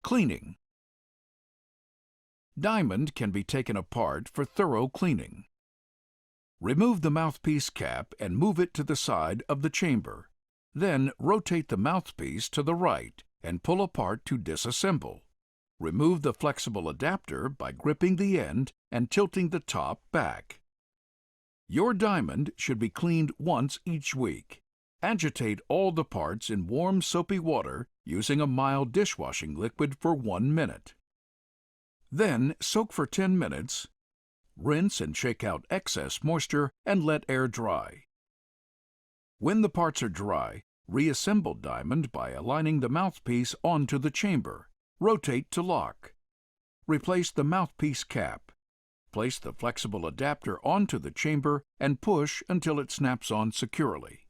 Cleaning. Diamond can be taken apart for thorough cleaning. Remove the mouthpiece cap and move it to the side of the chamber. Then rotate the mouthpiece to the right and pull apart to disassemble. Remove the flexible adapter by gripping the end and tilting the top back. Your diamond should be cleaned once each week. Agitate all the parts in warm soapy water using a mild dishwashing liquid for 1 minute. Then soak for 10 minutes. Rinse and shake out excess moisture and let air dry. When the parts are dry, reassemble diamond by aligning the mouthpiece onto the chamber. Rotate to lock. Replace the mouthpiece cap. Place the flexible adapter onto the chamber and push until it snaps on securely.